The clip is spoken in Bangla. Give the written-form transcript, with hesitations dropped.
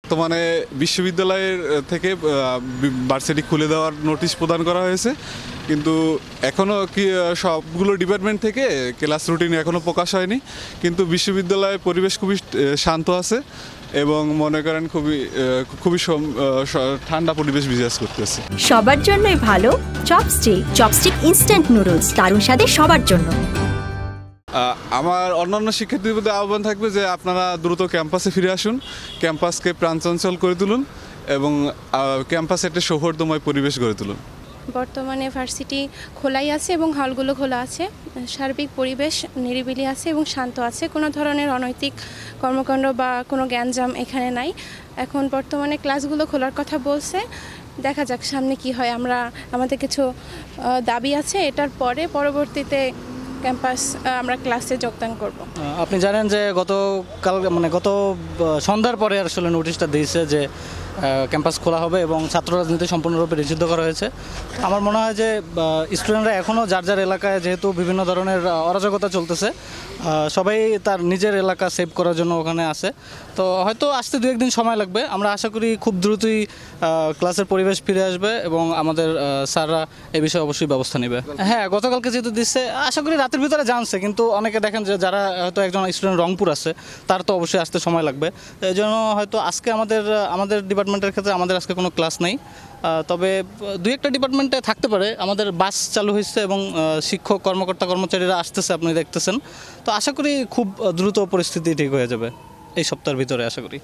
বর্তমানে বিশ্ববিদ্যালয়ের থেকে ভার্সিটি খুলে দেওয়ার নোটিশ প্রদান করা হয়েছে, কিন্তু এখনও কি সবগুলো ডিপার্টমেন্ট থেকে ক্লাস রুটিন এখনও প্রকাশ হয়নি। কিন্তু বিশ্ববিদ্যালয়ের পরিবেশ খুবই শান্ত আছে এবং মনে করেন খুবই ঠান্ডা পরিবেশ বিরাজ করতেছে। সবার জন্যই ভালো চপস্টিক ইনস্ট্যান্ট নুডলস, দারুণ স্বাদে সবার জন্য। আমার অন্যান্য শিক্ষার্থীদের প্রতি আহ্বান থাকবে যে আপনারা দ্রুত ক্যাম্পাসে ফিরে আসুন, ক্যাম্পাসকে প্রাণচঞ্চল করে তুলুন এবং ক্যাম্পাসে একটা সৌহার্দ্যময় পরিবেশ গড়ে তুলুন। বর্তমানে ভার্সিটি খোলাই আছে এবং হলগুলো খোলা আছে, সার্বিক পরিবেশ নিরিবিলি আছে এবং শান্ত আছে, কোনো ধরনের অনৈতিক কর্মকাণ্ড বা কোনো গ্যাঞ্জাম এখানে নাই। এখন বর্তমানে ক্লাসগুলো খোলার কথা বলছে, দেখা যাক সামনে কি হয়। আমাদের কিছু দাবি আছে, এটার পরবর্তীতে আমরা ক্লাসে যোগদান করব। আপনি জানেন যে গত সন্ধ্যার পরে আসলে নোটিশটা দিয়েছে যে ক্যাম্পাস খোলা হবে এবং ছাত্র রাজনীতি সম্পূর্ণরূপে নিষিদ্ধ করা হয়েছে। আমার মনে হয় যে স্টুডেন্টরা এখনও যার যার এলাকায় যেহেতু বিভিন্ন ধরনের অরাজকতা চলতেছে, সবাই তার নিজের এলাকা সেভ করার জন্য ওখানে আছে। তো হয়তো আসতে 2-1 দিন সময় লাগবে। আমরা আশা করি খুব দ্রুতই ক্লাসের পরিবেশ ফিরে আসবে এবং আমাদের স্যাররা এ বিষয়ে অবশ্যই ব্যবস্থা নেবে। হ্যাঁ, গতকালকে যেহেতু দিচ্ছে, আশা করি রাতের ভিতরে জানছে, কিন্তু অনেকে দেখেন যে যারা হয়তো একজন স্টুডেন্ট রংপুর আছে, তার তো অবশ্যই আসতে সময় লাগবে। এই জন্য হয়তো আজকে আমাদের ডিপার্টমেন্টের ক্ষেত্রে আমাদের আজকে কোনো ক্লাস নেই, তবে 2-1টা ডিপার্টমেন্টে থাকতে পারে। আমাদের বাস চালু হয়েছে এবং শিক্ষক কর্মচারীরা আসতেছে, আপনি দেখতেছেন। তো আশা করি খুব দ্রুত পরিস্থিতি ঠিক হয়ে যাবে এই সপ্তাহের ভিতরে, আশা করি।